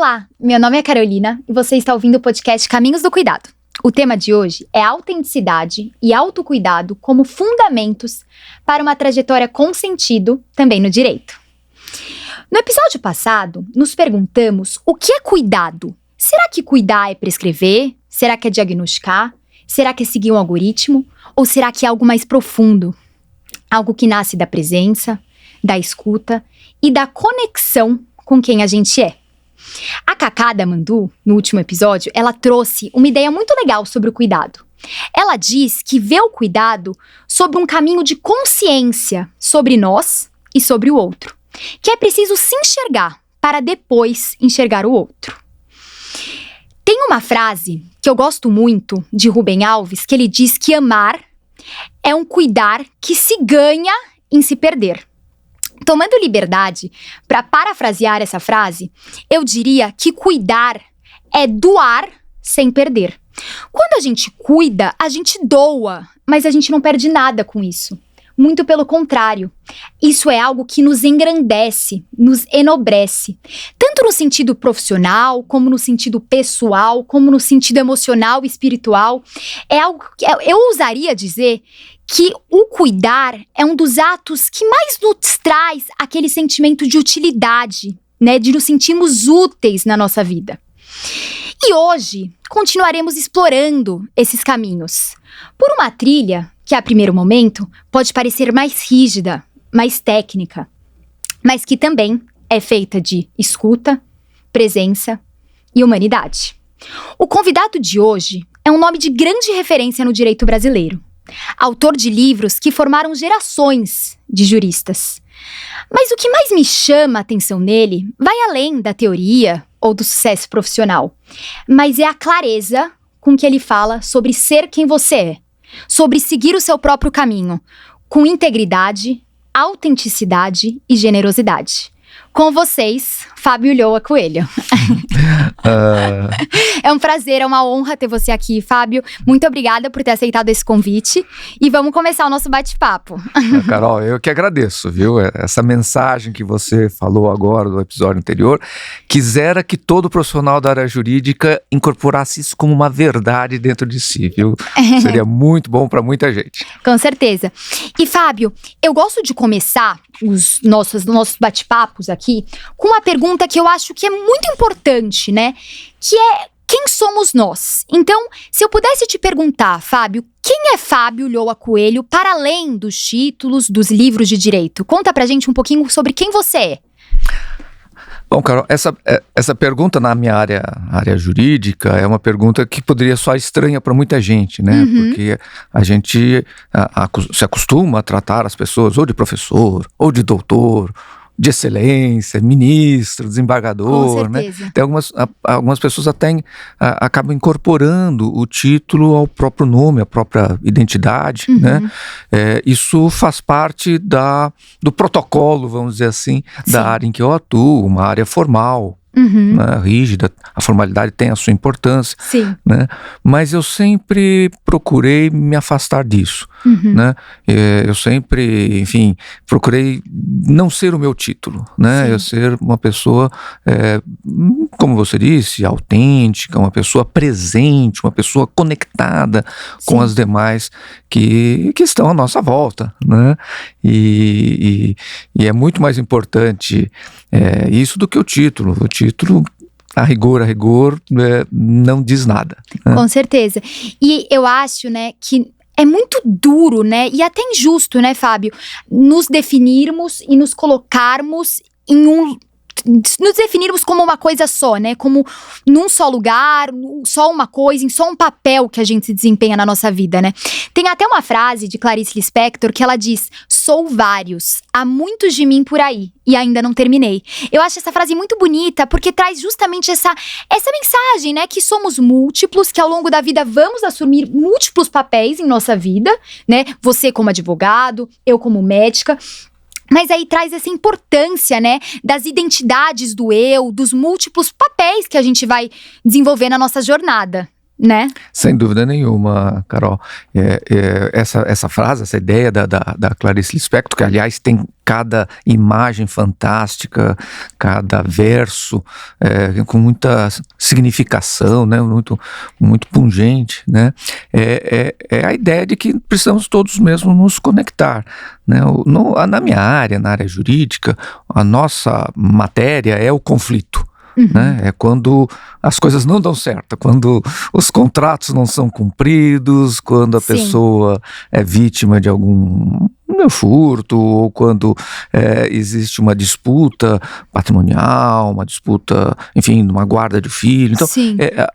Olá, meu nome é Carolina e você está ouvindo o podcast Caminhos do Cuidado. O tema de hoje é autenticidade e autocuidado como fundamentos para uma trajetória com sentido também no direito. No episódio passado, nos perguntamos o que é cuidado. Será que cuidar é prescrever? Será que é diagnosticar? Será que é seguir um algoritmo? Ou será que é algo mais profundo? Algo que nasce da presença, da escuta e da conexão com quem a gente é. A Cacá da Mandu, no último episódio, ela trouxe uma ideia muito legal sobre o cuidado. Ela diz que vê o cuidado sobre um caminho de consciência sobre nós e sobre o outro. Que é preciso se enxergar para depois enxergar o outro. Tem uma frase que eu gosto muito de Rubem Alves, que ele diz que amar é um cuidar que se ganha em se perder. Tomando liberdade para parafrasear essa frase, eu diria que cuidar é doar sem perder. Quando a gente cuida, a gente doa, mas a gente não perde nada com isso. Muito pelo contrário, isso é algo que nos engrandece, nos enobrece. Tanto no sentido profissional, como no sentido pessoal, como no sentido emocional e espiritual. É algo que eu ousaria dizer que o cuidar é um dos atos que mais nos traz aquele sentimento de utilidade, né? De nos sentirmos úteis na nossa vida. E hoje, continuaremos explorando esses caminhos. Por uma trilha que, a primeiro momento, pode parecer mais rígida, mais técnica, mas que também é feita de escuta, presença e humanidade. O convidado de hoje é um nome de grande referência no direito brasileiro. Autor de livros que formaram gerações de juristas. Mas o que mais me chama a atenção nele vai além da teoria ou do sucesso profissional, mas é a clareza com que ele fala sobre ser quem você é, sobre seguir o seu próprio caminho, com integridade, autenticidade e generosidade. Com vocês, Fábio Ulloa Coelho. É um prazer, é uma honra ter você aqui, Fábio. Muito obrigada por ter aceitado esse convite. E vamos começar o nosso bate-papo. Carol, eu que agradeço, viu? Essa mensagem que você falou agora do episódio anterior, quisera que todo profissional da área jurídica incorporasse isso como uma verdade dentro de si, viu? Seria muito bom para muita gente. Com certeza. E, Fábio, eu gosto de começar os nossos bate-papos aqui com uma pergunta que eu acho que é muito importante, né? Que é: quem somos nós? Então, se eu pudesse te perguntar, Fábio, quem é Fábio Ulloa Coelho para além dos títulos, dos livros de direito? Conta pra gente um pouquinho sobre quem você é. Bom, Carol, essa pergunta na minha área jurídica é uma pergunta que poderia soar estranha para muita gente, né? Porque a gente se acostuma a tratar as pessoas ou de professor, ou de doutor, de excelência, ministro, desembargador, né? Tem algumas pessoas até acabam incorporando o título ao próprio nome, à própria identidade, né? Isso faz parte do protocolo, vamos dizer assim, da área em que eu atuo, uma área formal. Né, rígida, a formalidade tem a sua importância, né, mas eu sempre procurei me afastar disso, né, eu sempre, enfim, procurei não ser o meu título, né, eu ser uma pessoa, como você disse, autêntica, uma pessoa presente, uma pessoa conectada com as demais que estão à nossa volta, né, e é muito mais importante isso do que o título. O título, a rigor, não diz nada, né? Com certeza. E eu acho, né, que é muito duro, né, e até injusto, né, Fábio, nos definirmos e nos colocarmos nos definirmos como uma coisa só, né? Como num só lugar, só uma coisa, em só um papel que a gente se desempenha na nossa vida, né? Tem até uma frase de Clarice Lispector que ela diz: sou vários, há muitos de mim por aí e ainda não terminei. Eu acho essa frase muito bonita porque traz justamente essa mensagem, né? Que somos múltiplos, que ao longo da vida vamos assumir múltiplos papéis em nossa vida, né? Você como advogado, eu como médica. Mas aí traz essa importância, né, das identidades do eu, dos múltiplos papéis que a gente vai desenvolver na nossa jornada, né? Sem dúvida nenhuma, Carol. Essa frase, essa ideia da Clarice Lispector, que aliás tem cada imagem fantástica, cada verso com muita significação, né? Muito pungente, né? É a ideia de que precisamos todos mesmo nos conectar, né? Na minha área, na área jurídica, a nossa matéria é o conflito. Né? É quando as coisas não dão certo, quando os contratos não são cumpridos, quando a pessoa é vítima de algum furto, ou quando existe uma disputa patrimonial, uma disputa, enfim, uma guarda de filho. Então,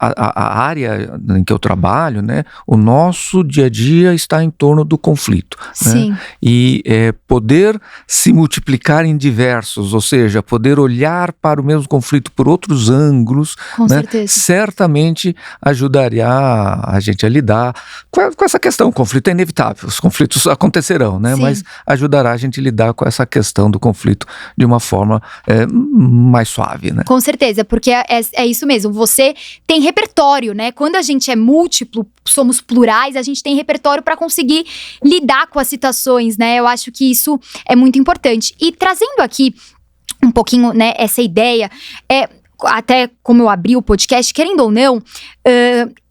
a área em que eu trabalho, né, o nosso dia a dia está em torno do conflito. Sim. Né? E poder se multiplicar em diversos, ou seja, poder olhar para o mesmo conflito por outros ângulos, com certeza, certamente ajudaria a gente a lidar com essa questão. O conflito é inevitável, os conflitos acontecerão, né? Mas ajudará a gente a lidar com essa questão do conflito de uma forma mais suave, né? Com certeza, porque é isso mesmo, você tem repertório, né? Quando a gente é múltiplo, somos plurais, a gente tem repertório para conseguir lidar com as situações, né? Eu acho que isso é muito importante. E trazendo aqui um pouquinho, né, essa ideia, até como eu abri o podcast, querendo ou não,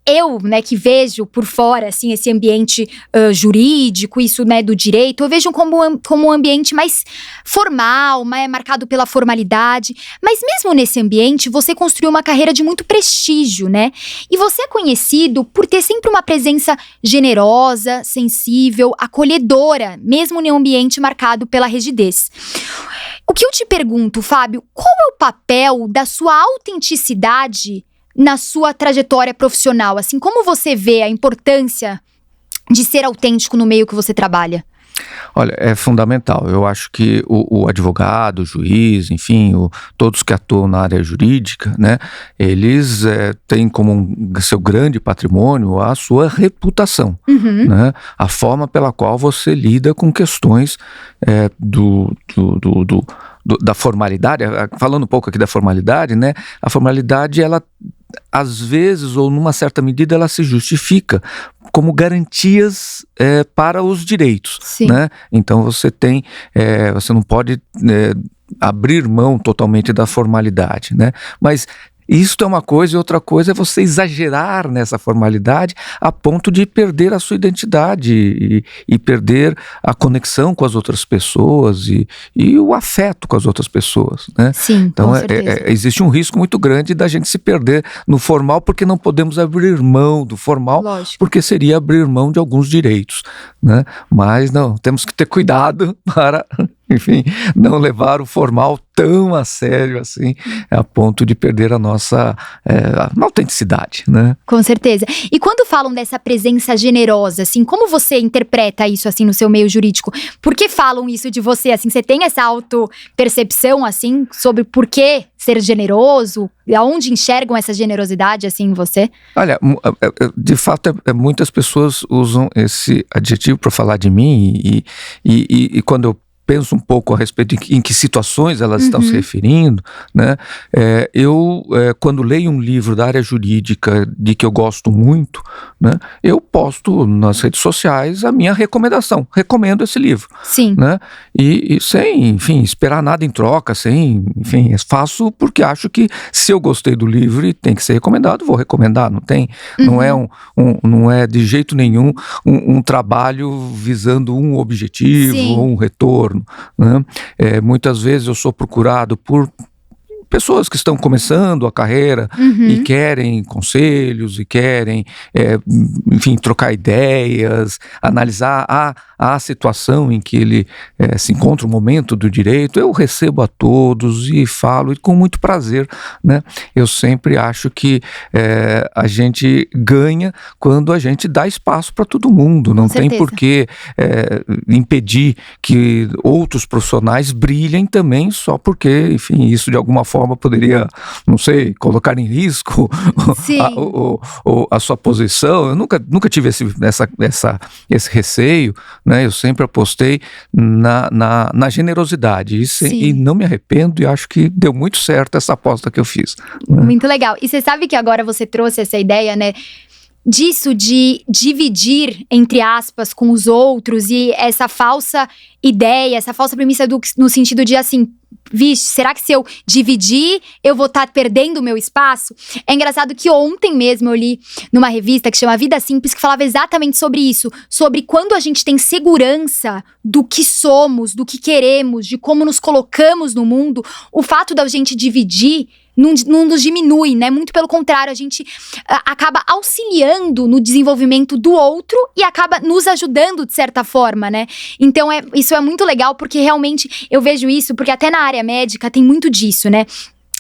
eu, né, que vejo por fora, assim, esse ambiente jurídico, isso, né, do direito, eu vejo como um ambiente mais formal, mais marcado pela formalidade. Mas mesmo nesse ambiente, você construiu uma carreira de muito prestígio, né? E você é conhecido por ter sempre uma presença generosa, sensível, acolhedora, mesmo em um ambiente marcado pela rigidez. O que eu te pergunto, Fábio, qual é o papel da sua autenticidade na sua trajetória profissional? Assim, como você vê a importância de ser autêntico no meio que você trabalha? Olha, é fundamental. Eu acho que o advogado, o juiz, enfim, todos que atuam na área jurídica, né, eles têm como seu grande patrimônio a sua reputação, né, a forma pela qual você lida com questões da formalidade. Falando um pouco aqui da formalidade, né, a formalidade, ela às vezes, ou numa certa medida, ela se justifica como garantias para os direitos, né? Então você não pode abrir mão totalmente da formalidade, né? Mas isto é uma coisa, e outra coisa é você exagerar nessa formalidade a ponto de perder a sua identidade e perder a conexão com as outras pessoas e o afeto com as outras pessoas, né? Sim, então, com certeza. Existe um risco muito grande da gente se perder no formal, porque não podemos abrir mão do formal, lógico, porque seria abrir mão de alguns direitos, né? Mas não, temos que ter cuidado para, enfim, não levar o formal tão a sério assim, a ponto de perder a nossa autenticidade, né? Com certeza. E quando falam dessa presença generosa, assim, como você interpreta isso, assim, no seu meio jurídico? Por que falam isso de você, assim? Você tem essa autopercepção, assim, sobre por que ser generoso? Aonde enxergam essa generosidade, assim, em você? Olha, de fato, muitas pessoas usam esse adjetivo para falar de mim e quando eu penso um pouco a respeito em que situações elas estão se referindo, né? Quando leio um livro da área jurídica de que eu gosto muito, né, eu posto nas redes sociais a minha recomendação. Recomendo esse livro. Sim. Né? E sem, enfim, esperar nada em troca, enfim, faço porque acho que se eu gostei do livro e tem que ser recomendado, vou recomendar. Não é de jeito nenhum um trabalho visando um objetivo ou um retorno. Né? Muitas vezes eu sou procurado por pessoas que estão começando a carreira e querem conselhos e querem, enfim, trocar ideias, analisar a situação em que ele se encontra, o momento do direito. Eu recebo a todos e falo, e com muito prazer, né? Eu sempre acho que a gente ganha quando a gente dá espaço para todo mundo. Não tem por que impedir que outros profissionais brilhem também só porque, enfim, isso de alguma forma poderia, não sei, colocar em risco a sua posição. Eu nunca tive esse receio, né? Eu sempre apostei na generosidade e não me arrependo, e acho que deu muito certo essa aposta que eu fiz. Muito legal. E você sabe que agora você trouxe essa ideia, né? disso de dividir, entre aspas, com os outros e essa falsa ideia, essa falsa premissa no sentido de assim, vixe, será que se eu dividir, eu vou estar perdendo o meu espaço? É engraçado que ontem mesmo eu li numa revista que chama Vida Simples, que falava exatamente sobre isso, sobre quando a gente tem segurança do que somos, do que queremos, de como nos colocamos no mundo, o fato da gente dividir não nos diminui, né? Muito pelo contrário, a gente acaba auxiliando no desenvolvimento do outro e acaba nos ajudando de certa forma, né? Então, isso é muito legal porque realmente eu vejo isso, porque até na área médica tem muito disso, né?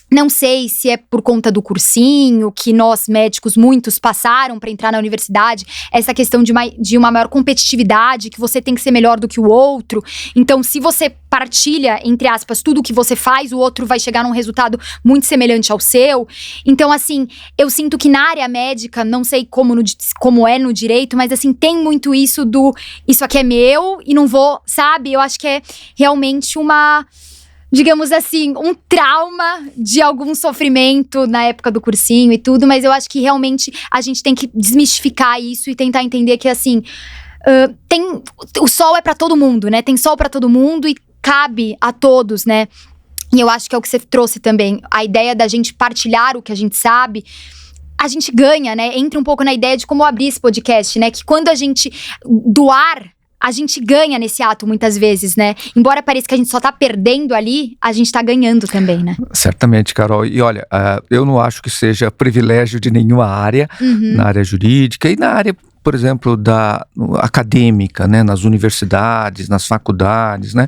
Não sei se é por conta do cursinho, que nós médicos, muitos passaram para entrar na universidade, essa questão de uma maior competitividade, que você tem que ser melhor do que o outro. Então, se você partilha, entre aspas, tudo o que você faz, o outro vai chegar num resultado muito semelhante ao seu. Então, assim, eu sinto que na área médica, não sei como é no direito, mas assim, tem muito isso isso aqui é meu e não vou, sabe? Eu acho que é realmente digamos assim, um trauma de algum sofrimento na época do cursinho e tudo, mas eu acho que realmente a gente tem que desmistificar isso e tentar entender que, assim, o sol é pra todo mundo, né? Tem sol pra todo mundo e cabe a todos, né? E eu acho que é o que você trouxe também, a ideia da gente partilhar o que a gente sabe. A gente ganha, né? Entra um pouco na ideia de como abrir esse podcast, né? Que quando a gente doar, a gente ganha nesse ato muitas vezes, né? Embora pareça que a gente só tá perdendo ali, a gente tá ganhando também, né? Certamente, Carol. E olha, eu não acho que seja privilégio de nenhuma área, na área jurídica e na área, por exemplo, acadêmica, né? Nas universidades, nas faculdades, né?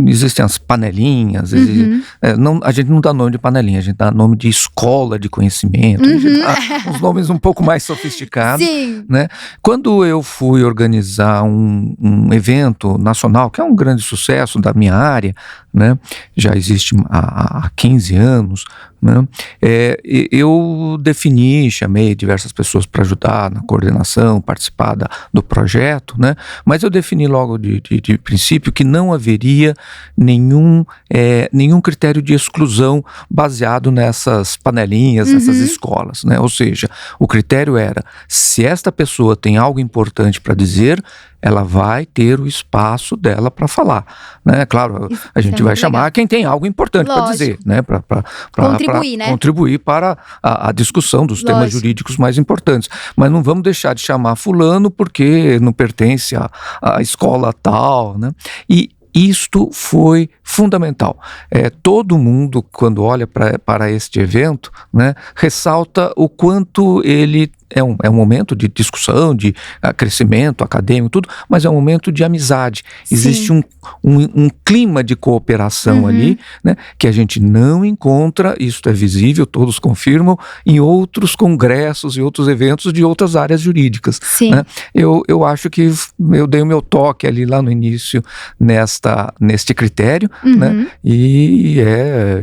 Existem as panelinhas, a gente não dá nome de panelinha, a gente dá nome de escola de conhecimento, a gente dá uns nomes um pouco mais sofisticados. Sim. Né? Quando eu fui organizar um evento nacional, que é um grande sucesso da minha área, né? Já existe há 15 anos, né? Eu chamei diversas pessoas para ajudar na coordenação, participar do projeto, né? Mas eu defini logo de princípio que não haveria nenhum critério de exclusão baseado nessas panelinhas, nessas escolas, né? Ou seja, o critério era, se esta pessoa tem algo importante para dizer, ela vai ter o espaço dela para falar, né? Claro, a gente vai chamar quem tem algo importante para dizer, né? Para contribuir para a discussão dos temas jurídicos mais importantes. Mas não vamos deixar de chamar fulano porque não pertence à escola tal, né? E isto foi fundamental. Todo mundo, quando olha para este evento, né, ressalta o quanto ele é um momento de discussão, de crescimento acadêmico, tudo, mas é um momento de amizade. Sim. Existe um clima de cooperação ali, né, que a gente não encontra, isso é visível, todos confirmam, em outros congressos e outros eventos de outras áreas jurídicas. Sim. Né? Eu acho que eu dei o meu toque ali lá no início neste critério, né? E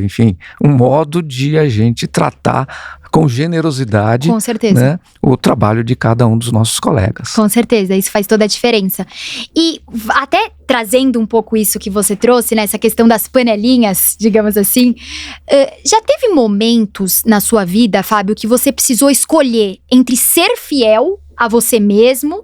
enfim, um modo de a gente tratar com generosidade, com certeza, né, o trabalho de cada um dos nossos colegas. Com certeza, isso faz toda a diferença. E até trazendo um pouco isso que você trouxe, né, essa questão das panelinhas, digamos assim, já teve momentos na sua vida, Fábio, que você precisou escolher entre ser fiel a você mesmo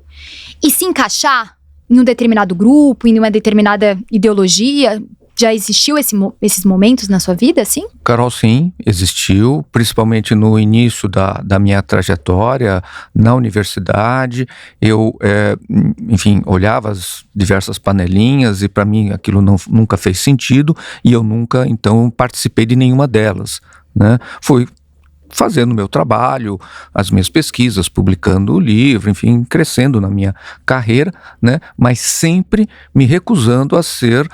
e se encaixar em um determinado grupo, em uma determinada ideologia? Já existiu esses momentos na sua vida, assim? Carol, sim, existiu, principalmente no início da minha trajetória na universidade. Eu, enfim, olhava as diversas panelinhas e para mim aquilo nunca fez sentido e eu nunca, então, participei de nenhuma delas, né? Fui fazendo o meu trabalho, as minhas pesquisas, publicando o livro, enfim, crescendo na minha carreira, né? Mas sempre me recusando a ser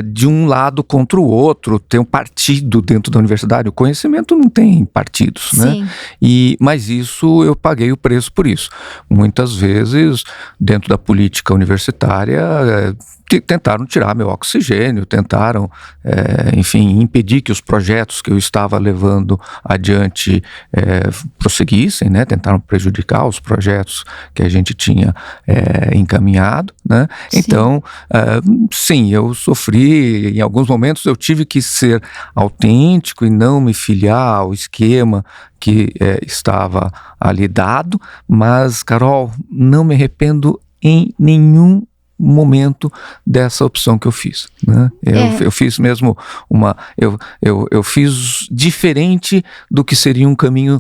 de um lado contra o outro, ter um partido dentro da universidade. O conhecimento não tem partidos, né? Mas isso, eu paguei o preço por isso. Muitas vezes, dentro da política universitária, tentaram tirar meu oxigênio, tentaram, enfim, impedir que os projetos que eu estava levando adiante gente prosseguissem, né? Tentaram prejudicar os projetos que a gente tinha encaminhado, né? Sim. Então, sim, eu sofri, em alguns momentos eu tive que ser autêntico e não me filiar ao esquema que estava ali dado, mas, Carol, não me arrependo em nenhum momento dessa opção que eu fiz, né? Eu fiz mesmo eu fiz diferente do que seria um caminho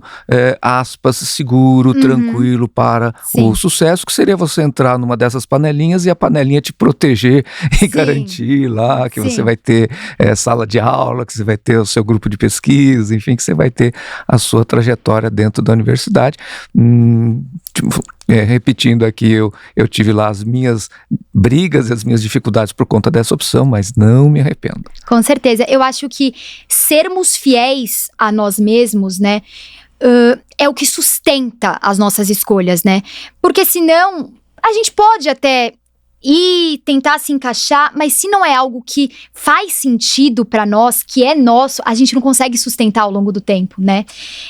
aspas, seguro, tranquilo para o sucesso, que seria você entrar numa dessas panelinhas e a panelinha te proteger e garantir lá que você vai ter sala de aula, que você vai ter o seu grupo de pesquisa, enfim, que você vai ter a sua trajetória dentro da universidade. Repetindo aqui, eu tive lá as minhas brigas e as minhas dificuldades por conta dessa opção, mas não me arrependo. Com certeza. Eu acho que sermos fiéis a nós mesmos, né, é o que sustenta as nossas escolhas, né? Porque senão, a gente pode até ir tentar se encaixar, mas se não é algo que faz sentido pra nós, que é nosso, a gente não consegue sustentar ao longo do tempo, né?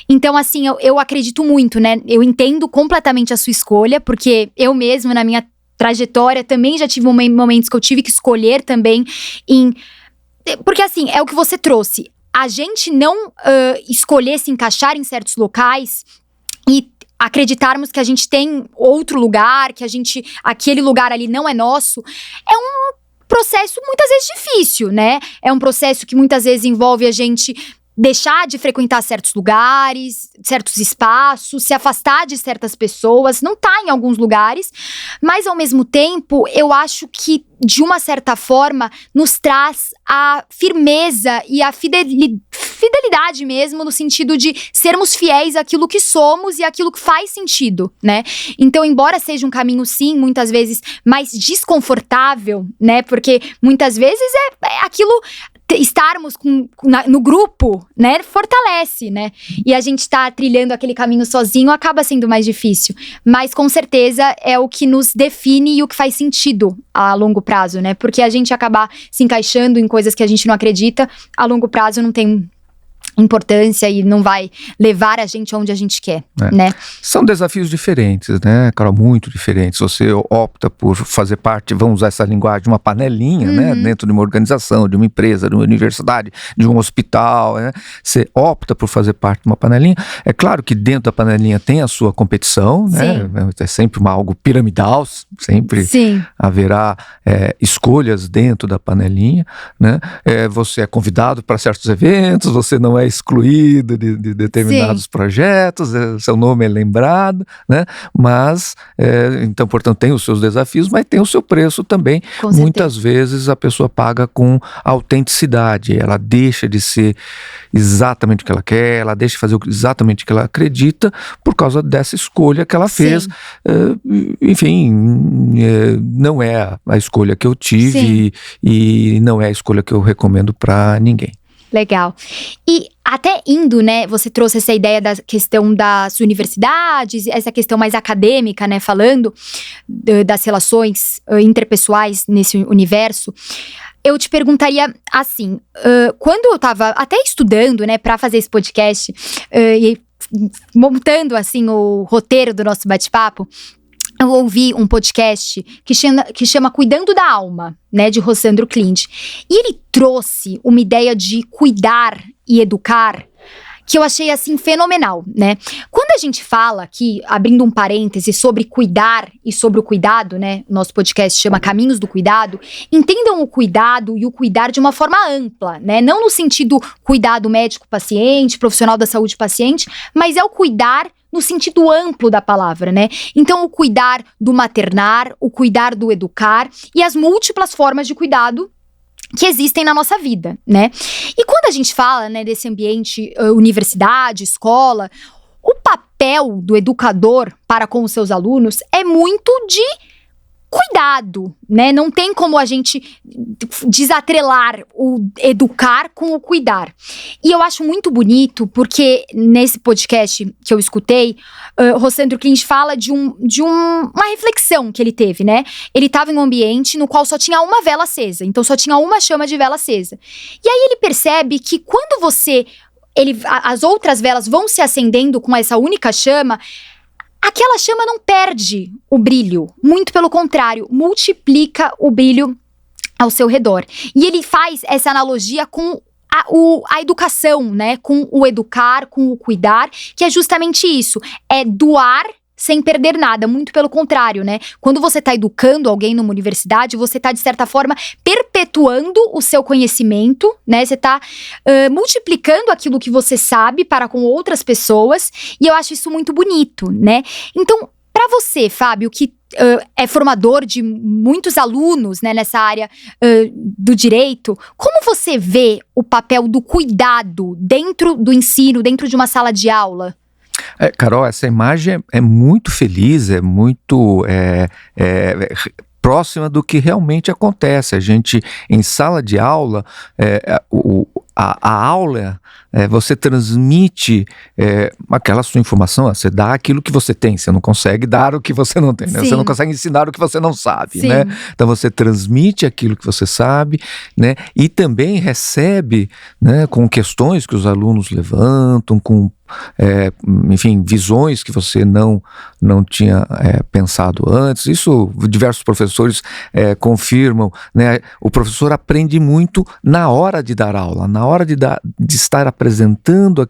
Então, assim, eu acredito muito, né? Eu entendo completamente a sua escolha, porque eu mesma, na minha trajetória, também já tive momentos que eu tive que escolher também porque, assim, é o que você trouxe. A gente não escolher se encaixar em certos locais e acreditarmos que a gente tem outro lugar, que aquele lugar ali não é nosso, é um processo muitas vezes difícil, né? É um processo que muitas vezes envolve a gente deixar de frequentar certos lugares, certos espaços, se afastar de certas pessoas, não tá em alguns lugares, mas ao mesmo tempo, eu acho que de uma certa forma nos traz a firmeza e a fidelidade mesmo, no sentido de sermos fiéis àquilo que somos e àquilo que faz sentido, né? Então, embora seja um caminho, sim, muitas vezes mais desconfortável, né? Porque muitas vezes é aquilo... Estarmos no grupo, né, fortalece, né? E a gente tá trilhando aquele caminho sozinho acaba sendo mais difícil. Mas com certeza é o que nos define e o que faz sentido a longo prazo, né? Porque a gente acabar se encaixando em coisas que a gente não acredita, a longo prazo não tem importância e não vai levar a gente onde a gente quer, né? São desafios diferentes, né, Carol? Muito diferentes. Você opta por fazer parte, vamos usar essa linguagem, de uma panelinha, né? Dentro de uma organização, de uma empresa, de uma universidade, de um hospital, né? Você opta por fazer parte de uma panelinha. É claro que dentro da panelinha tem a sua competição, né? É sempre algo piramidal, sempre haverá escolhas dentro da panelinha, né? Você é convidado para certos eventos, você não é excluído de determinados projetos, seu nome é lembrado, né? Mas, então, portanto, tem os seus desafios, mas tem o seu preço também. Muitas vezes a pessoa paga com autenticidade, ela deixa de ser exatamente o que ela quer, ela deixa de fazer exatamente o que ela acredita por causa dessa escolha que ela fez. Enfim, não é a escolha que eu tive e não é a escolha que eu recomendo para ninguém. Legal. E até indo, né, você trouxe essa ideia da questão das universidades, essa questão mais acadêmica, né, falando das relações interpessoais nesse universo. Eu te perguntaria assim, quando eu tava até estudando, né, pra fazer esse podcast e montando, assim, o roteiro do nosso bate-papo, eu ouvi um podcast que chama Cuidando da Alma, né, de Rossandro Klint. E ele trouxe uma ideia de cuidar e educar que eu achei, assim, fenomenal, né? Quando a gente fala aqui, abrindo um parêntese, sobre cuidar e sobre o cuidado, né? O nosso podcast chama Caminhos do Cuidado. Entendam o cuidado e o cuidar de uma forma ampla, né? Não no sentido cuidado médico-paciente, profissional da saúde-paciente, mas é o cuidar no sentido amplo da palavra, né? Então, o cuidar do maternar, o cuidar do educar e as múltiplas formas de cuidado que existem na nossa vida, né? E quando a gente fala, né, desse ambiente, universidade, escola, o papel do educador para com os seus alunos é muito de cuidado, né? Não tem como a gente desatrelar o educar com o cuidar. E eu acho muito bonito, porque nesse podcast que eu escutei, Rossandro Klint fala de uma reflexão que ele teve, né? Ele estava em um ambiente no qual só tinha uma vela acesa, então só tinha uma chama de vela acesa. E aí ele percebe que quando você as outras velas vão se acendendo com essa única chama, aquela chama não perde o brilho. Muito pelo contrário, multiplica o brilho ao seu redor. E ele faz essa analogia com a educação, né? Com o educar, com o cuidar, que é justamente isso. É doar sem perder nada, muito pelo contrário, né? Quando você está educando alguém numa universidade, você está, de certa forma, perpetuando o seu conhecimento, né? Você está multiplicando aquilo que você sabe para com outras pessoas, e eu acho isso muito bonito, né? Então, para você, Fábio, que é formador de muitos alunos, né, nessa área do direito, como você vê o papel do cuidado dentro do ensino, dentro de uma sala de aula? Carol, essa imagem é muito feliz, é muito próxima do que realmente acontece. A gente, em sala de aula, a aula, você transmite aquela sua informação, você dá aquilo que você tem, você não consegue dar o que você não tem, né? Você não consegue ensinar o que você não sabe, né? Então você transmite aquilo que você sabe, né? E também recebe, né, com questões que os alunos levantam, com enfim, visões que você não tinha pensado antes. Isso diversos professores confirmam, né? O professor aprende muito na hora de dar aula, na hora de estar apresentando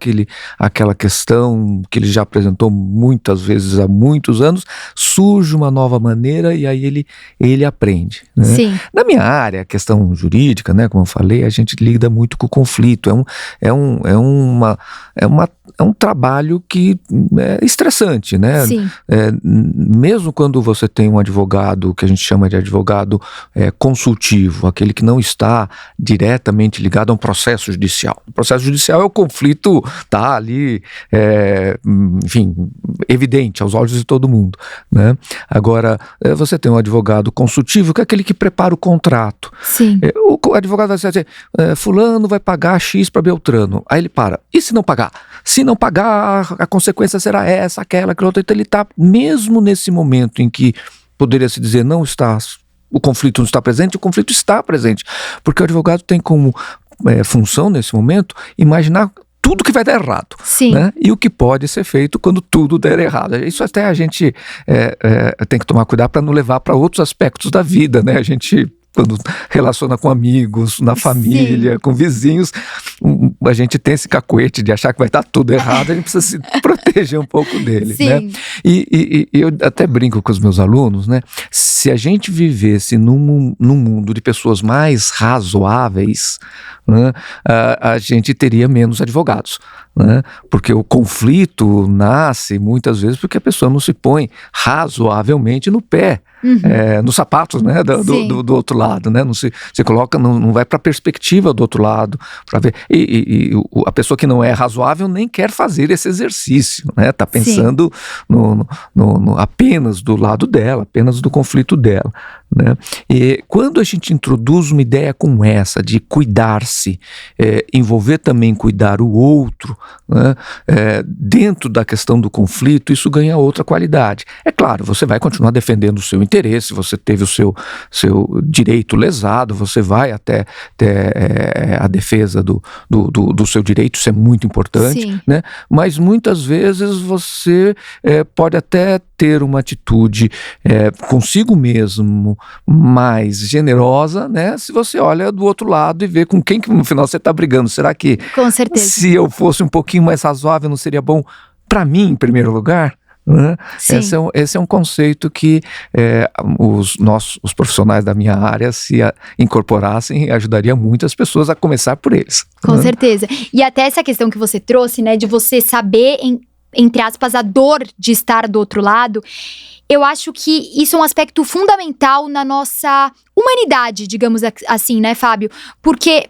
aquela questão que ele já apresentou muitas vezes há muitos anos, surge uma nova maneira e aí ele aprende, né? Sim. Na minha área, a questão jurídica, né, como eu falei, a gente lida muito com o conflito. É um trabalho que é estressante, né? Sim. Mesmo quando você tem um advogado, que a gente chama de advogado consultivo, aquele que não está diretamente ligado a um processo judicial. O processo judicial é o conflito, tá ali, enfim, evidente aos olhos de todo mundo, né? Agora, você tem um advogado consultivo, que é aquele que prepara o contrato. Sim. O advogado vai dizer, fulano vai pagar X para Beltrano. Aí ele para, e se não pagar? Se não pagar, a consequência será essa, aquela outra. Então ele está, mesmo nesse momento em que poderia se dizer o conflito não está presente, o conflito está presente. Porque o advogado tem como função, nesse momento, imaginar tudo que vai dar errado, né? E o que pode ser feito quando tudo der errado. Isso até a gente tem que tomar cuidado para não levar para outros aspectos da vida, né? A gente, quando relaciona com amigos, na família, com vizinhos, a gente tem esse cacuete de achar que vai estar tudo errado, a gente precisa se proteger um pouco dele, né? E eu até brinco com os meus alunos, né? Se a gente vivesse num mundo de pessoas mais razoáveis, né, a gente teria menos advogados, né? Porque o conflito nasce muitas vezes porque a pessoa não se põe razoavelmente no pé, nos sapatos, né, do outro lado, né? Não se coloca, não vai para a perspectiva do outro lado para ver. E a pessoa que não é razoável nem quer fazer esse exercício, né? Tá pensando apenas do lado dela, apenas do conflito dela, né? E quando a gente introduz uma ideia como essa de cuidar-se, envolver também cuidar o outro, né, dentro da questão do conflito, isso ganha outra qualidade. É claro, você vai continuar defendendo o seu interesse, você teve o seu direito lesado, você vai até a defesa do seu direito, isso é muito importante, né? Mas muitas vezes você pode até ter uma atitude consigo mesmo mais generosa, né? Se você olha do outro lado e vê com quem que no final você está brigando. Será que, com certeza, se eu fosse um pouquinho mais razoável, não seria bom para mim em primeiro lugar? Né? Esse é um conceito que os profissionais da minha área, se incorporassem, ajudaria muitas pessoas, a começar por eles. Com certeza. E até essa questão que você trouxe, né, de você saber, entre aspas, a dor de estar do outro lado, eu acho que isso é um aspecto fundamental na nossa humanidade, digamos assim, né, Fábio? Porque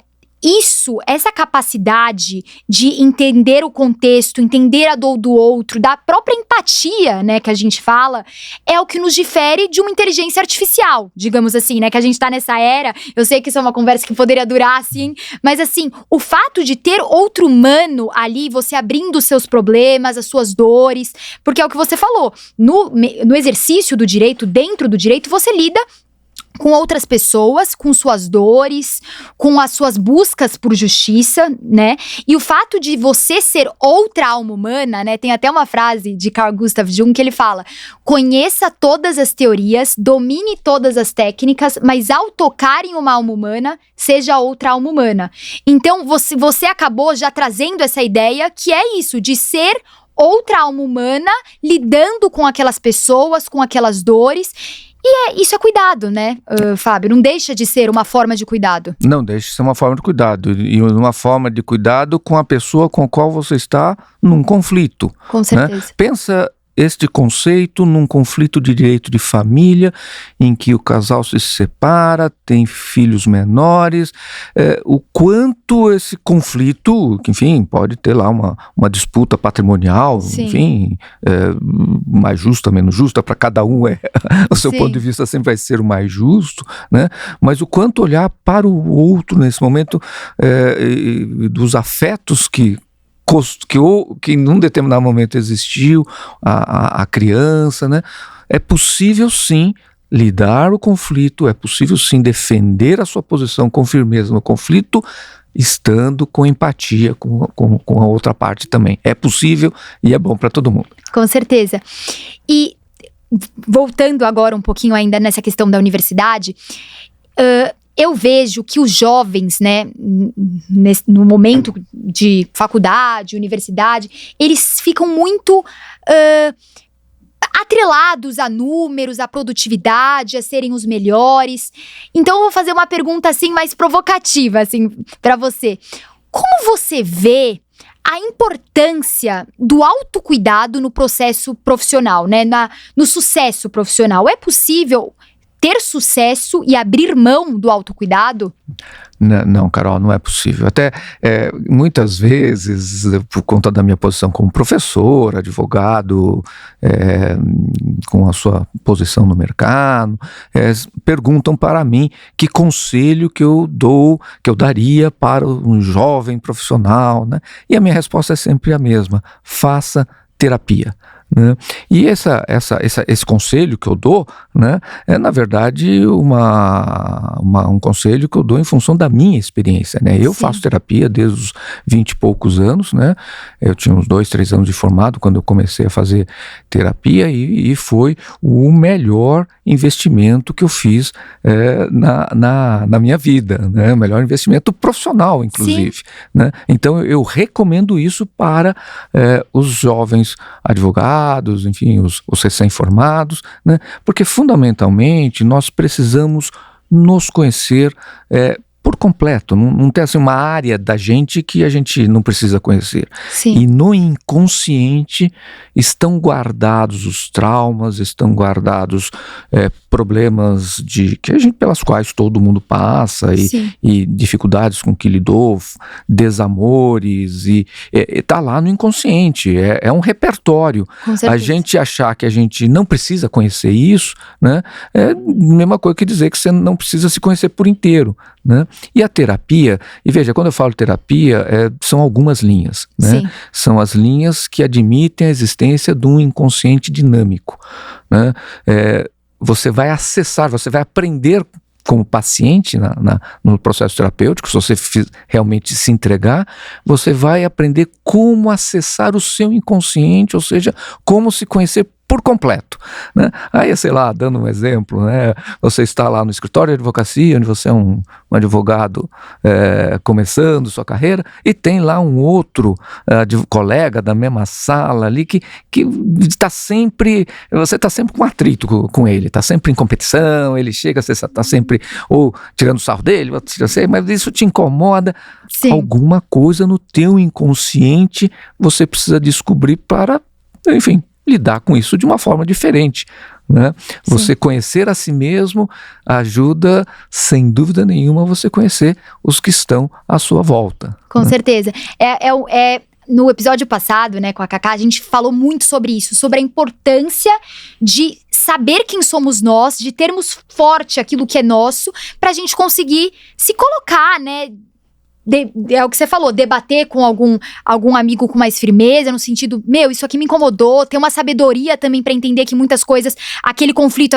essa capacidade de entender o contexto, entender a dor do outro, da própria empatia, né, que a gente fala, é o que nos difere de uma inteligência artificial, digamos assim, né, que a gente tá nessa era. Eu sei que isso é uma conversa que poderia durar, assim, mas assim, o fato de ter outro humano ali, você abrindo os seus problemas, as suas dores, porque é o que você falou, no exercício do direito, dentro do direito, você lida com outras pessoas, com suas dores, com as suas buscas por justiça, né? E o fato de você ser outra alma humana, né? Tem até uma frase de Carl Gustav Jung que ele fala: conheça todas as teorias, domine todas as técnicas, mas ao tocar em uma alma humana, seja outra alma humana. Então, você acabou já trazendo essa ideia que é isso, de ser outra alma humana, lidando com aquelas pessoas, com aquelas dores. E isso é cuidado, né, Fábio? Não deixa de ser uma forma de cuidado. Não deixa de ser uma forma de cuidado. E uma forma de cuidado com a pessoa com a qual você está num conflito. Com certeza. Né? Pensa este conceito num conflito de direito de família, em que o casal se separa, tem filhos menores, o quanto esse conflito, que enfim, pode ter lá uma disputa patrimonial, Sim. enfim, mais justa, menos justa, para cada um o seu Sim. ponto de vista sempre vai ser o mais justo, né? Mas o quanto olhar para o outro nesse momento, dos afetos que num determinado momento existiu, a criança, né? É possível sim lidar o conflito, é possível sim defender a sua posição com firmeza no conflito, estando com empatia com a outra parte também. É possível e é bom para todo mundo. Com certeza. E voltando agora um pouquinho ainda nessa questão da universidade, eu vejo que os jovens, né, no momento de faculdade, universidade, eles ficam muito atrelados a números, a produtividade, a serem os melhores. Então eu vou fazer uma pergunta assim mais provocativa assim para você. Como você vê a importância do autocuidado no processo profissional, né, no sucesso profissional? É possível ter sucesso e abrir mão do autocuidado? Não, Carol, não é possível. Até muitas vezes, por conta da minha posição como professor, advogado, com a sua posição no mercado, perguntam para mim que conselho que eu daria para um jovem profissional, né? E a minha resposta é sempre a mesma: faça terapia. Né? E esse conselho que eu dou, né, é na verdade um conselho que eu dou em função da minha experiência, né? Eu faço terapia desde os 20 e poucos anos, né? Eu tinha uns 2, 3 anos de formado quando eu comecei a fazer terapia e foi o melhor investimento que eu fiz na minha vida, né? O melhor investimento profissional, inclusive, né? Então eu recomendo isso para os jovens advogados, enfim, os recém-formados, né? Porque fundamentalmente nós precisamos nos conhecer por completo. Não tem assim uma área da gente que a gente não precisa conhecer. Sim. E no inconsciente estão guardados os traumas, estão guardados problemas pelas quais todo mundo passa e dificuldades com que lidou, desamores, e tá lá no inconsciente, é um repertório. A gente achar que a gente não precisa conhecer isso, né, é a mesma coisa que dizer que você não precisa se conhecer por inteiro, né? E a terapia, e veja, quando eu falo terapia, são algumas linhas, né? São as linhas que admitem a existência de um inconsciente dinâmico, né? Você vai acessar, você vai aprender como paciente no processo terapêutico, se você realmente se entregar, você vai aprender como acessar o seu inconsciente, ou seja, como se conhecer por completo, né? Aí, sei lá, dando um exemplo, né? Você está lá no escritório de advocacia, onde você é um advogado começando sua carreira, e tem lá um outro colega da mesma sala ali que está sempre, você está sempre com atrito com ele, está sempre em competição, ele chega, você está sempre ou tirando sarro dele, mas isso te incomoda. Sim. Alguma coisa no teu inconsciente você precisa descobrir para, enfim, lidar com isso de uma forma diferente, né? Você conhecer a si mesmo ajuda, sem dúvida nenhuma, você conhecer os que estão à sua volta. Com certeza. No episódio passado, né, com a Cacá, a gente falou muito sobre isso, sobre a importância de saber quem somos nós, de termos forte aquilo que é nosso, pra gente conseguir se colocar, né, é o que você falou, debater com algum amigo com mais firmeza, no sentido, isso aqui me incomodou, ter uma sabedoria também pra entender que muitas coisas, aquele conflito,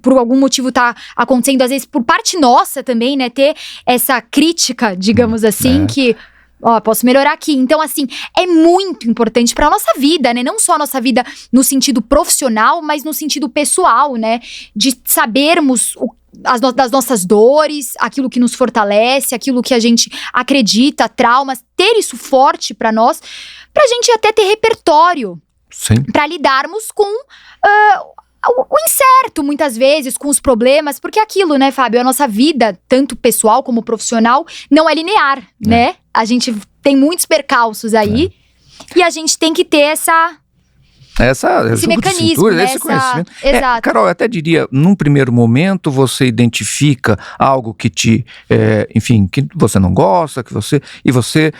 por algum motivo tá acontecendo, às vezes por parte nossa também, né, ter essa crítica, digamos assim, que, posso melhorar aqui. Então, assim, é muito importante pra nossa vida, né, não só a nossa vida no sentido profissional, mas no sentido pessoal, né, de sabermos das nossas dores, aquilo que nos fortalece, aquilo que a gente acredita, traumas, ter isso forte pra nós, pra gente até ter repertório. Sim. Pra lidarmos com o incerto, muitas vezes, com os problemas, porque aquilo, né, Fábio, a nossa vida, tanto pessoal como profissional, não é linear, né? A gente tem muitos percalços aí, e a gente tem que ter esse mecanismo, né? Esse conhecimento. Exato. Carol, eu até diria, num primeiro momento você identifica algo que que você não gosta, e você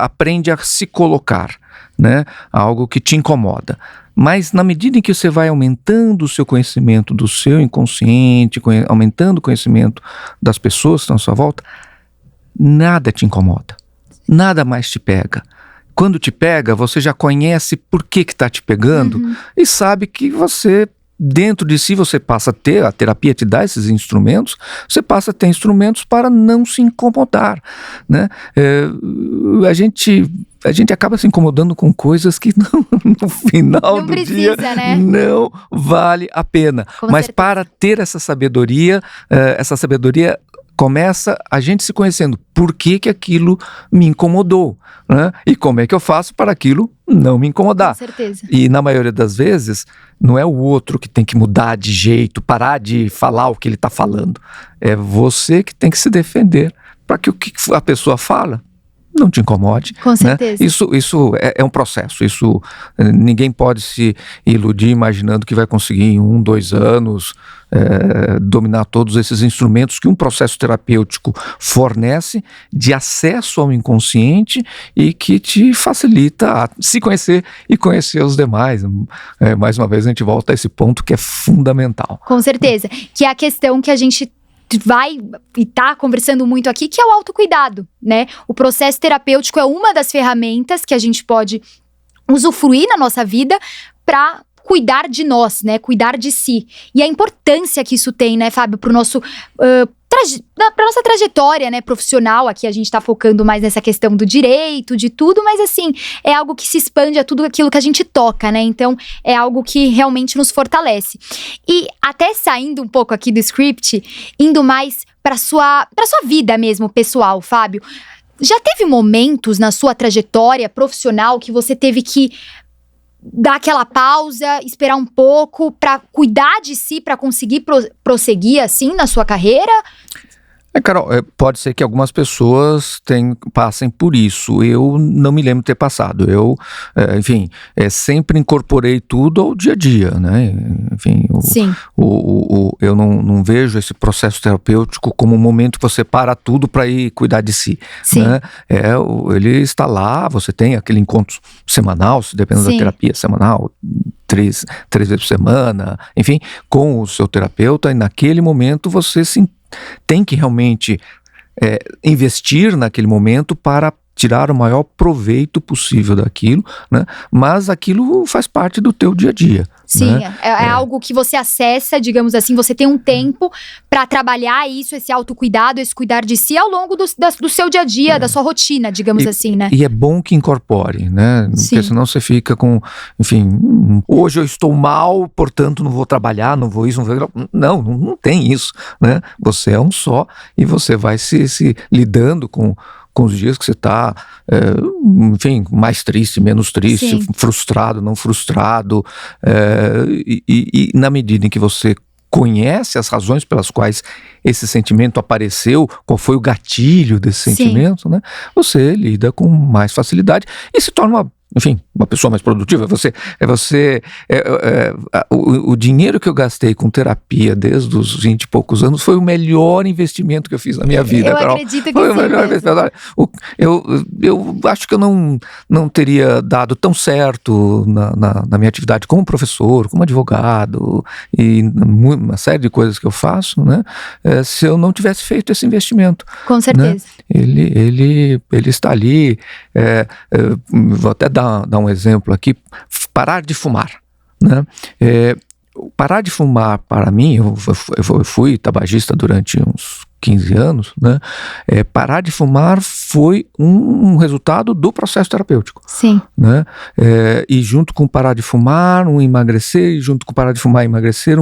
aprende a se colocar, né? Algo que te incomoda. Mas na medida em que você vai aumentando o seu conhecimento do seu inconsciente, aumentando o conhecimento das pessoas que estão à sua volta, nada te incomoda, nada mais te pega. Quando te pega, você já conhece por que está te pegando e sabe que você, dentro de si, você passa a ter, a terapia te dá esses instrumentos, você passa a ter instrumentos para não se incomodar, né? A gente acaba se incomodando com coisas que no final do dia, né? Não vale a pena. Mas para ter essa sabedoria começa a gente se conhecendo. Por que aquilo me incomodou, né? E como é que eu faço para aquilo não me incomodar? Com certeza. E na maioria das vezes, não é o outro que tem que mudar de jeito, parar de falar o que ele está falando. É você que tem que se defender para que o que a pessoa fala não te incomode. Com certeza. Né? Isso é um processo. Ninguém pode se iludir imaginando que vai conseguir em 1, 2 anos dominar todos esses instrumentos que um processo terapêutico fornece de acesso ao inconsciente e que te facilita a se conhecer e conhecer os demais. Mais uma vez a gente volta a esse ponto que é fundamental. Com certeza. Que é a questão que a gente vai e tá conversando muito aqui, que é o autocuidado, né? O processo terapêutico é uma das ferramentas que a gente pode usufruir na nossa vida para cuidar de nós, né? Cuidar de si. E a importância que isso tem, né, Fábio, pro nosso pra nossa trajetória, né, profissional. Aqui a gente tá focando mais nessa questão do direito, de tudo, mas assim, é algo que se expande a tudo aquilo que a gente toca, né? Então, é algo que realmente nos fortalece. E até saindo um pouco aqui do script, indo mais pra sua vida mesmo, pessoal, Fábio. Já teve momentos na sua trajetória profissional que você teve que dar aquela pausa, esperar um pouco pra cuidar de si, pra conseguir prosseguir assim na sua carreira? Carol, pode ser que algumas pessoas passem por isso. Eu não me lembro de ter passado. Eu, sempre incorporei tudo ao dia a dia, né? Enfim, eu não vejo esse processo terapêutico como um momento que você para tudo para ir cuidar de si. Sim. Né? Ele está lá, você tem aquele encontro semanal, se depende da terapia semanal, 3 vezes por semana, enfim, com o seu terapeuta, e naquele momento você tem que realmente investir naquele momento para tirar o maior proveito possível daquilo, né? Mas aquilo faz parte do teu dia a dia. Sim, né? É algo que você acessa, digamos assim, você tem um tempo para trabalhar isso, esse autocuidado, esse cuidar de si ao longo do seu dia a dia, da sua rotina, digamos assim, né? E é bom que incorpore, né? Sim. Porque senão você fica com, hoje eu estou mal, portanto não vou trabalhar, não vou isso, não vou... Não tem isso, né? Você é um só e você vai se lidando com os dias que você está, mais triste, menos triste, Sim. frustrado, não frustrado, e na medida em que você conhece as razões pelas quais esse sentimento apareceu, qual foi o gatilho desse sentimento, né? Você lida com mais facilidade e se torna uma enfim, uma pessoa mais produtiva. O dinheiro que eu gastei com terapia desde os 20 e poucos anos foi o melhor investimento que eu fiz na minha vida, Eu Carol. acredito que Foi o sim melhor mesmo. investimento. Eu acho que eu não teria dado tão certo na minha atividade como professor, como advogado e uma série de coisas que eu faço, né, se eu não tivesse feito esse investimento. Com certeza. Né? Ele está ali. Vou até dar um exemplo aqui. Parar de fumar, né? Parar de fumar, para mim, eu fui tabagista durante uns 15 anos, né? Parar de fumar foi um resultado do processo terapêutico. Sim. Né? E junto com parar de fumar, emagrecer, e junto com parar de fumar e emagrecer,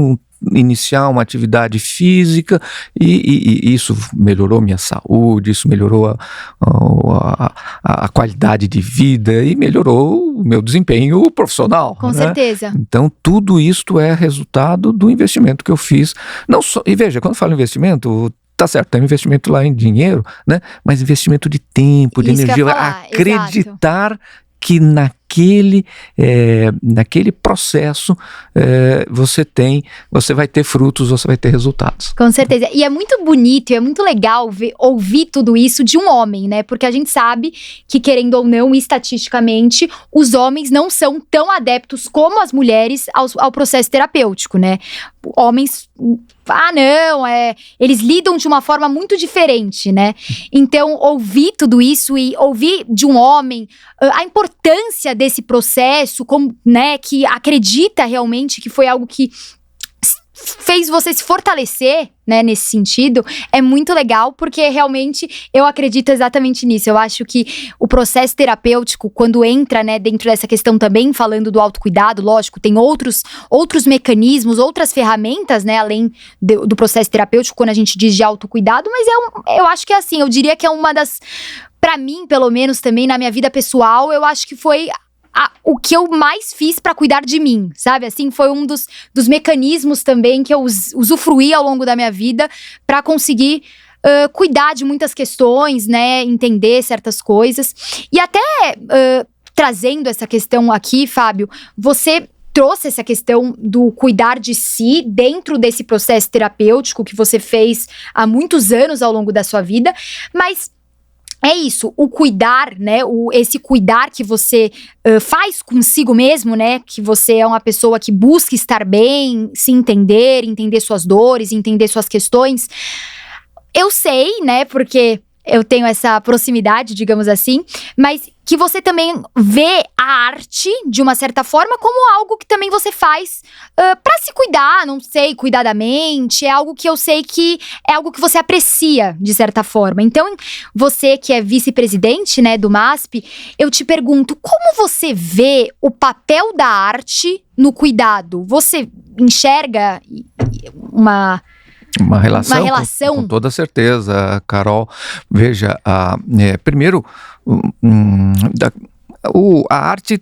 iniciar uma atividade física, e isso melhorou minha saúde, isso melhorou a qualidade de vida e melhorou o meu desempenho profissional. Com né? certeza. Então, tudo isto é resultado do investimento que eu fiz. Não só, e veja, quando eu falo investimento, tá certo, tem um investimento lá em dinheiro, né? Mas investimento de tempo, de Isso que eu energia, ia falar, acreditar que naquele processo você vai ter frutos, você vai ter resultados. Com certeza. E é muito bonito e é muito legal ouvir tudo isso de um homem, né? Porque a gente sabe que, querendo ou não, estatisticamente, os homens não são tão adeptos como as mulheres ao processo terapêutico, né? Homens, eles lidam de uma forma muito diferente, né? Então, ouvir tudo isso e ouvir de um homem a importância desse processo, como, né, que acredita realmente que foi algo que fez você se fortalecer, né, nesse sentido, é muito legal, porque realmente eu acredito exatamente nisso. Eu acho que o processo terapêutico, quando entra, né, dentro dessa questão também, falando do autocuidado, lógico, tem outros mecanismos, outras ferramentas, né, além do processo terapêutico, quando a gente diz de autocuidado, mas eu acho que é assim, eu diria que é uma das, pra mim, pelo menos também, na minha vida pessoal, eu acho que foi o que eu mais fiz pra cuidar de mim, sabe? Assim, foi um dos mecanismos também que eu usufruí ao longo da minha vida pra conseguir cuidar de muitas questões, né? Entender certas coisas. E até trazendo essa questão aqui, Fábio, você trouxe essa questão do cuidar de si dentro desse processo terapêutico que você fez há muitos anos ao longo da sua vida, mas é isso, o cuidar, né, esse cuidar que você faz consigo mesmo, né, que você é uma pessoa que busca estar bem, se entender suas dores, entender suas questões. Eu sei, né, porque eu tenho essa proximidade, digamos assim, mas que você também vê a arte, de uma certa forma, como algo que também você faz pra se cuidar, não sei, cuidar da mente, é algo que eu sei que é algo que você aprecia, de certa forma. Então, você que é vice-presidente, né, do MASP, eu te pergunto, como você vê o papel da arte no cuidado? Você enxerga uma relação? Com toda certeza, Carol. Veja, primeiro, a arte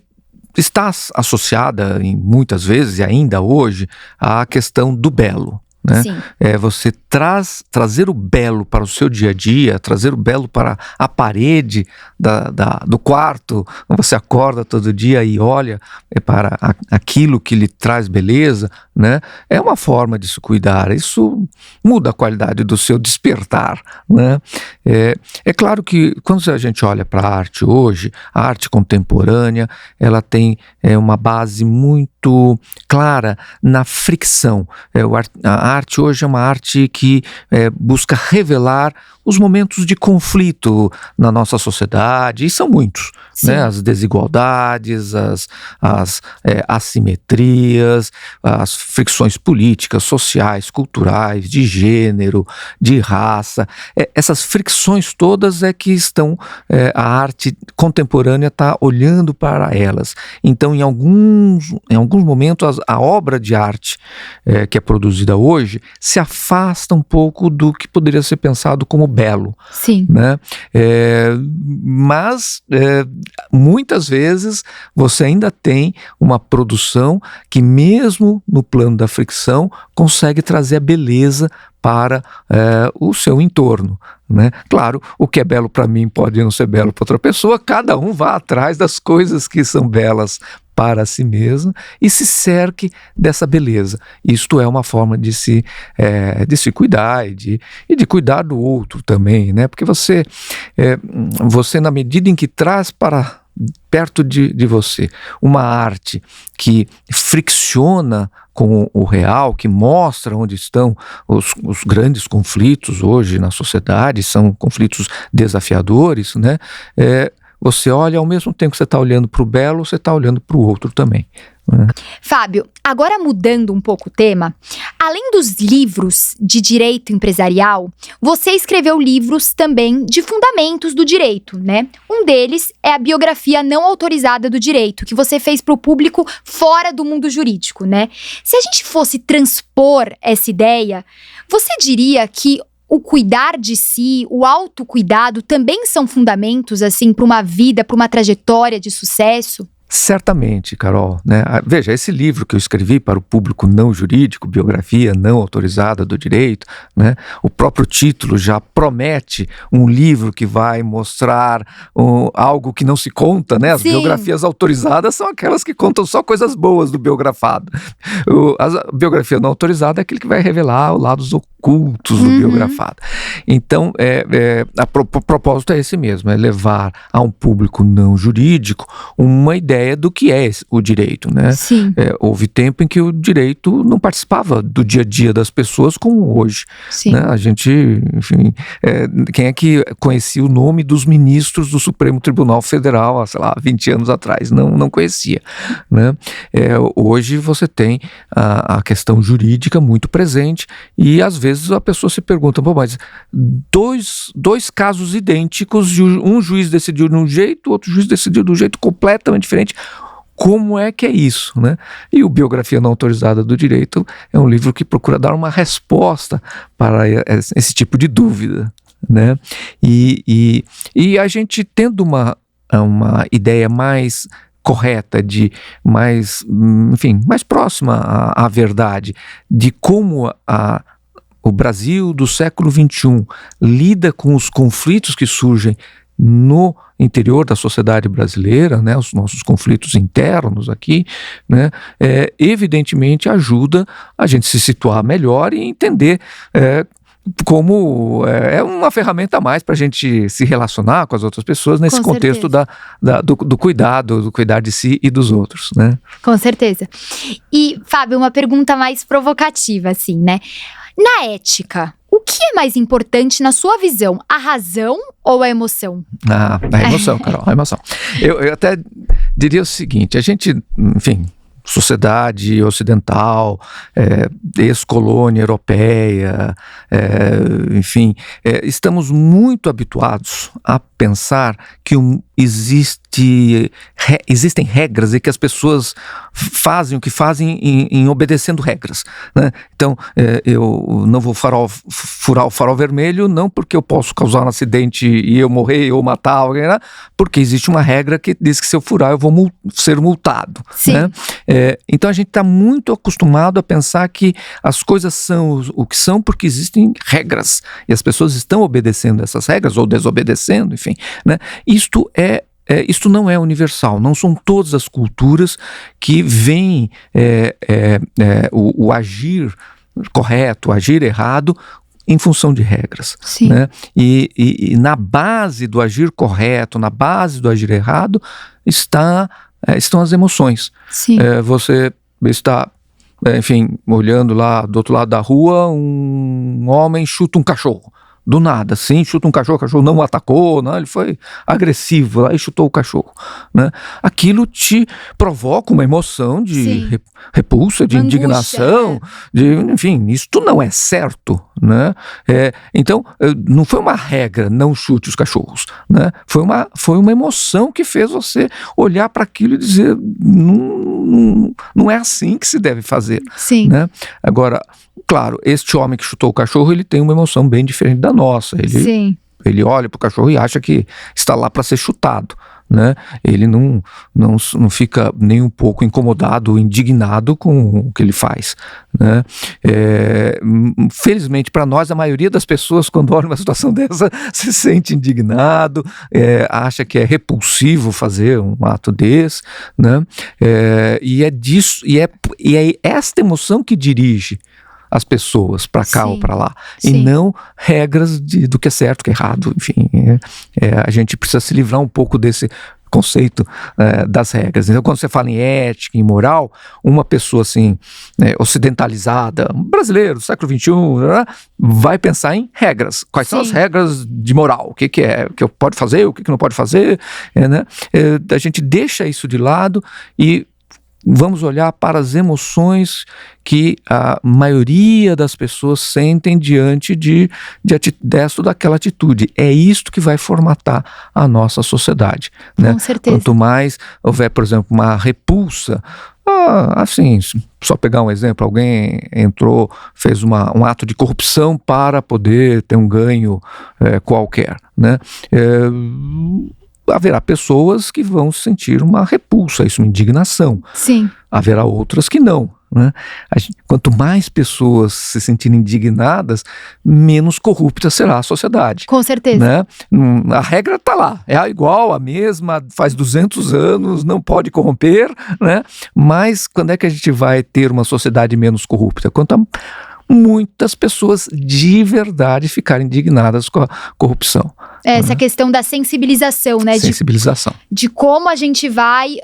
está associada, muitas vezes, e ainda hoje, à questão do belo. Né? Sim. Você trazer o belo para o seu dia a dia, trazer o belo para a parede do quarto, você acorda todo dia e olha para aquilo que lhe traz beleza, né? É uma forma de se cuidar, isso muda a qualidade do seu despertar, né? É claro que quando a gente olha para a arte hoje, a arte contemporânea, ela tem uma base muito clara na fricção. A arte hoje é uma arte que busca revelar os momentos de conflito na nossa sociedade, e são muitos, né? As desigualdades, as assimetrias, as fricções políticas, sociais, culturais, de gênero, de raça. Essas fricções todas é que estão, a arte contemporânea está olhando para elas. Então, em alguns momentos, a obra de arte que é produzida hoje se afasta um pouco do que poderia ser pensado como belo. Sim. Né? Mas muitas vezes você ainda tem uma produção que, mesmo no plano da fricção, consegue trazer a beleza para o seu entorno. né? Claro, o que é belo para mim pode não ser belo para outra pessoa, cada um vá atrás das coisas que são belas para si mesmo e se cerque dessa beleza. Isto é uma forma de se cuidar e de cuidar do outro também, né? Porque você, na medida em que traz para perto de você uma arte que fricciona com o real, que mostra onde estão os grandes conflitos hoje na sociedade, são conflitos desafiadores, né? Você olha, ao mesmo tempo que você está olhando para o belo, você está olhando para o outro também. Né? Fábio, agora mudando um pouco o tema, além dos livros de direito empresarial, você escreveu livros também de fundamentos do direito, né? Um deles é a biografia não autorizada do direito, que você fez para o público fora do mundo jurídico, né? Se a gente fosse transpor essa ideia, você diria que o cuidar de si, o autocuidado também são fundamentos, assim, para uma vida, para uma trajetória de sucesso? Certamente, Carol, né? Veja, esse livro que eu escrevi para o público não jurídico, biografia não autorizada do direito, né? O próprio título já promete um livro que vai mostrar algo que não se conta, né? As Sim. Biografias autorizadas são aquelas que contam só coisas boas do biografado. A biografia não autorizada é aquele que vai revelar os lados ocultos do biografado. Então, o propósito é esse mesmo, é levar a um público não jurídico uma ideia do que é o direito, né? Sim. Houve tempo em que o direito não participava do dia a dia das pessoas como hoje. Sim. Né? A gente, enfim, quem é que conhecia o nome dos ministros do Supremo Tribunal Federal há, sei lá, 20 anos atrás? Não conhecia. Né? Hoje você tem a questão jurídica muito presente e às vezes a pessoa se pergunta, mas dois casos idênticos, um juiz decidiu de um jeito, outro juiz decidiu de um jeito completamente diferente. Como é que é isso, né? E o Biografia Não Autorizada do Direito é um livro que procura dar uma resposta para esse tipo de dúvida, né? E a gente tendo uma ideia mais correta, mais próxima à verdade, de como o Brasil do século XXI lida com os conflitos que surgem no interior da sociedade brasileira, né, os nossos conflitos internos aqui, né, evidentemente ajuda a gente se situar melhor e entender como é uma ferramenta a mais para a gente se relacionar com as outras pessoas nesse contexto do cuidado, do cuidar de si e dos outros, né? Com certeza. E, Fábio, uma pergunta mais provocativa, assim, né? Na ética, o que é mais importante na sua visão? A razão ou a emoção? A emoção, Carol, a emoção. Eu até diria o seguinte, a gente, enfim, sociedade ocidental, ex-colônia europeia, enfim, estamos muito habituados a pensar que existem regras e que as pessoas fazem o que fazem em obedecendo regras, né? Então, eu não vou furar o farol vermelho, não porque eu posso causar um acidente e eu morrer ou matar alguém, né? Porque existe uma regra que diz que se eu furar eu vou ser multado. Sim. Né? Então a gente está muito acostumado a pensar que as coisas são o que são porque existem regras e as pessoas estão obedecendo essas regras ou desobedecendo, enfim, né? Isto não é universal, não são todas as culturas que veem o agir correto, o agir errado em função de regras. Sim. Né? E na base do agir correto, na base do agir errado, estão as emoções. Sim. Você está, enfim, olhando lá do outro lado da rua, um homem chuta um cachorro. Do nada, assim, chuta um cachorro, o cachorro não o atacou, não, ele foi agressivo lá e chutou o cachorro, né? Aquilo te provoca uma emoção de repulsa, de angústia, indignação, enfim, isto não é certo, né? Então, não foi uma regra, não chute os cachorros, né? Foi uma emoção que fez você olhar para aquilo e dizer, não é assim que se deve fazer. Sim. Né? Agora, claro, este homem que chutou o cachorro, ele tem uma emoção bem diferente da nossa. Ele olha para o cachorro e acha que está lá para ser chutado, né? Ele não fica nem um pouco incomodado, indignado com o que ele faz, né? Felizmente para nós, a maioria das pessoas, quando olha uma situação dessa, se sente indignado, acha que é repulsivo fazer um ato desse, né? E é esta emoção que dirige as pessoas para cá ou para lá, e não regras do que é certo, o que é errado, enfim, a gente precisa se livrar um pouco desse conceito das regras. Então, quando você fala em ética, em moral, uma pessoa assim, ocidentalizada, um brasileiro, século XXI, vai pensar em regras. Quais são as regras de moral? O que pode fazer, o que não pode fazer, né? A gente deixa isso de lado e vamos olhar para as emoções que a maioria das pessoas sentem diante desta ou daquela atitude. É isto que vai formatar a nossa sociedade, né? Com certeza. Quanto mais houver, por exemplo, uma repulsa, assim, só pegar um exemplo, alguém entrou, fez um ato de corrupção para poder ter um ganho qualquer, né? Haverá pessoas que vão sentir uma repulsa, isso, uma indignação. Sim. Haverá outras que não, né? Quanto mais pessoas se sentirem indignadas, menos corrupta será a sociedade. Com certeza. Né? A regra está lá, é igual, a mesma, faz 200 anos, não pode corromper, né? Mas quando é que a gente vai ter uma sociedade menos corrupta? Quando muitas pessoas de verdade ficarem indignadas com a corrupção. Essa questão da sensibilização, né? Sensibilização. De como a gente vai,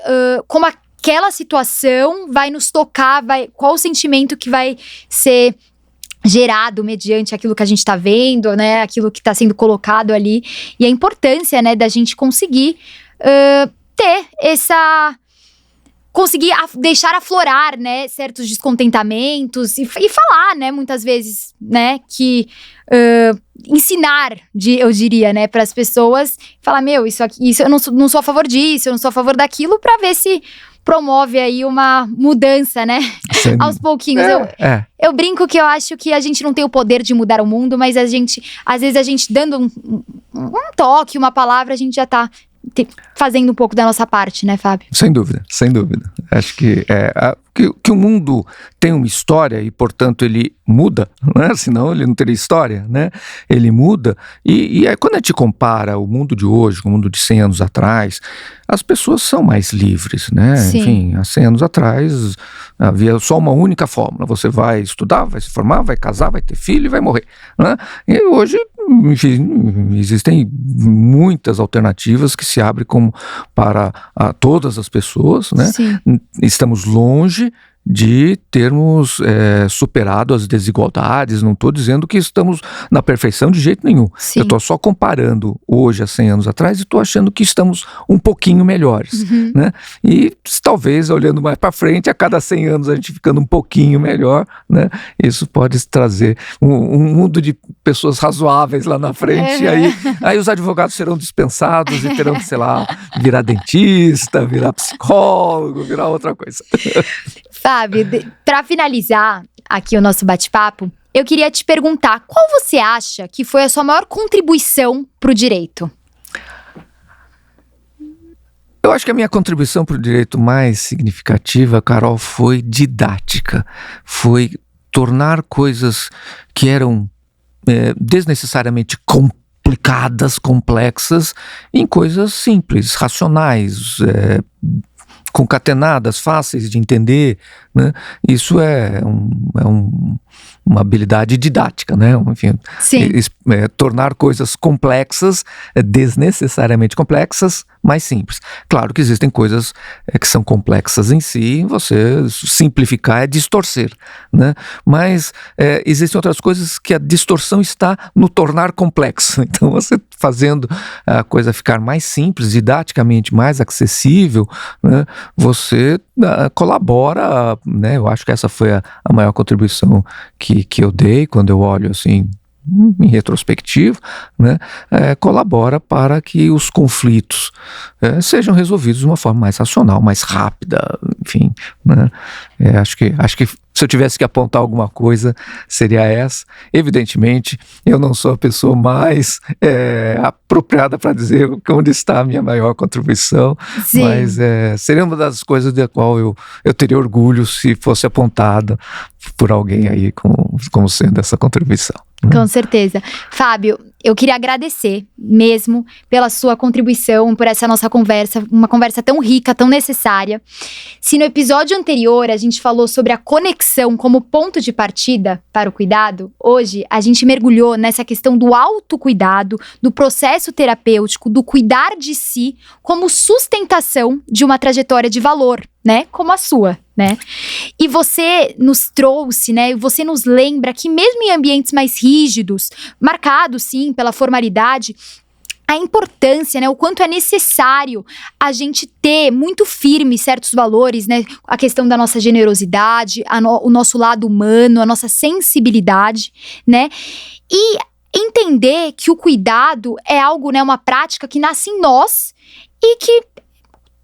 como aquela situação vai nos tocar, qual o sentimento que vai ser gerado mediante aquilo que a gente está vendo, né? Aquilo que está sendo colocado ali. E a importância, né, da gente conseguir ter essa... conseguir deixar aflorar, né, certos descontentamentos e falar, né, muitas vezes, né, que ensinar, eu diria, né, para as pessoas, falar, isso eu não sou a favor disso, eu não sou a favor daquilo, para ver se promove aí uma mudança, né, aos pouquinhos. Eu brinco que eu acho que a gente não tem o poder de mudar o mundo, mas às vezes a gente dando um toque, uma palavra, a gente já tá fazendo um pouco da nossa parte, né, Fábio? Sem dúvida, sem dúvida. Acho que o mundo tem uma história e, portanto, ele muda, né? Senão ele não teria história, né? Ele muda e aí, quando a gente compara o mundo de hoje com o mundo de 100 anos atrás, as pessoas são mais livres, né? Sim. Enfim, há 100 anos atrás havia só uma única fórmula: você vai estudar, vai se formar, vai casar, vai ter filho e vai morrer, né? E hoje, enfim, existem muitas alternativas que se abrem para todas as pessoas, né? Sim. Estamos longe de termos superado as desigualdades. Não estou dizendo que estamos na perfeição de jeito nenhum. Sim. Eu estou só comparando hoje a 100 anos atrás e estou achando que estamos um pouquinho melhores, né? E talvez, olhando mais para frente, a cada 100 anos a gente ficando um pouquinho melhor, né? Isso pode trazer um mundo de pessoas razoáveis lá na frente. Aí os advogados serão dispensados e terão que, sei lá, virar dentista, virar psicólogo, virar outra coisa. Fábio, para finalizar aqui o nosso bate-papo, eu queria te perguntar, qual você acha que foi a sua maior contribuição para o direito? Eu acho que a minha contribuição para o direito mais significativa, Carol, foi didática. Foi tornar coisas que eram desnecessariamente complicadas, complexas, em coisas simples, racionais, concatenadas, fáceis de entender, né? Isso é uma habilidade didática, né? Enfim, tornar coisas complexas, desnecessariamente complexas, mais simples. Claro que existem coisas que são complexas em si, você simplificar é distorcer, né? Mas existem outras coisas que a distorção está no tornar complexo. Então, você fazendo a coisa ficar mais simples, didaticamente mais acessível, né? Você colabora, né? Eu acho que essa foi a maior contribuição que eu dei quando eu olho assim em retrospectiva, né, colabora para que os conflitos sejam resolvidos de uma forma mais racional, mais rápida, enfim, né. Acho que se eu tivesse que apontar alguma coisa, seria essa. Evidentemente, eu não sou a pessoa mais apropriada para dizer onde está a minha maior contribuição, Sim. mas seria uma das coisas da qual eu teria orgulho se fosse apontada por alguém aí como sendo essa contribuição. Com certeza. Fábio, eu queria agradecer mesmo pela sua contribuição, por essa nossa conversa, uma conversa tão rica, tão necessária. Se no episódio anterior a gente falou sobre a conexão como ponto de partida para o cuidado, hoje a gente mergulhou nessa questão do autocuidado, do processo terapêutico, do cuidar de si como sustentação de uma trajetória de valor, né? Como a sua, né? E você nos trouxe, né? Você nos lembra que mesmo em ambientes mais rígidos, marcados sim pela formalidade, a importância, né, o quanto é necessário a gente ter muito firme certos valores, né, a questão da nossa generosidade, o nosso lado humano, a nossa sensibilidade, né, e entender que o cuidado é algo, né, uma prática que nasce em nós e que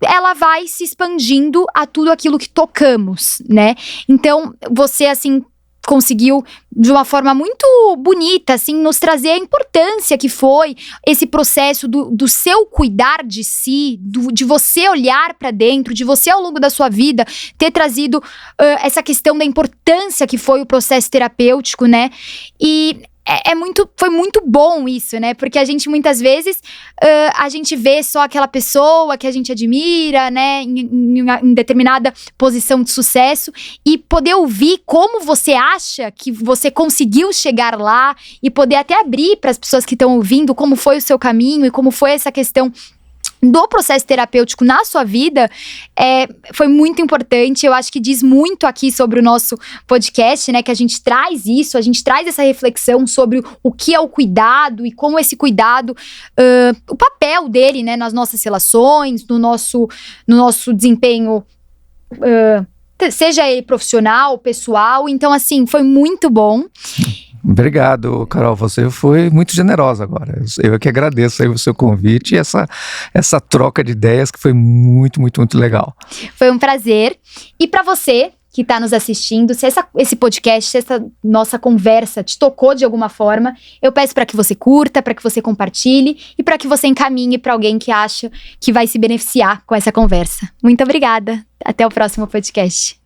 ela vai se expandindo a tudo aquilo que tocamos, né, então você, assim, conseguiu, de uma forma muito bonita, assim, nos trazer a importância que foi esse processo do seu cuidar de si, de você olhar para dentro, de você ao longo da sua vida ter trazido essa questão da importância que foi o processo terapêutico, né? E foi muito bom isso, né? Porque a gente muitas vezes a gente vê só aquela pessoa que a gente admira, né? Em determinada posição de sucesso, e poder ouvir como você acha que você conseguiu chegar lá e poder até abrir para as pessoas que estão ouvindo como foi o seu caminho e como foi essa questão do processo terapêutico na sua vida, foi muito importante. Eu acho que diz muito aqui sobre o nosso podcast, né, que a gente traz isso, a gente traz essa reflexão sobre o que é o cuidado e como esse cuidado, o papel dele, né, nas nossas relações, no nosso desempenho, seja ele profissional, pessoal. Então, assim, foi muito bom. Obrigado, Carol, você foi muito generosa agora. Eu que agradeço aí o seu convite e essa troca de ideias que foi muito, muito, muito legal. Foi um prazer. E para você que está nos assistindo, se esse podcast, se essa nossa conversa te tocou de alguma forma, eu peço para que você curta, para que você compartilhe e para que você encaminhe para alguém que acha que vai se beneficiar com essa conversa. Muito obrigada. Até o próximo podcast.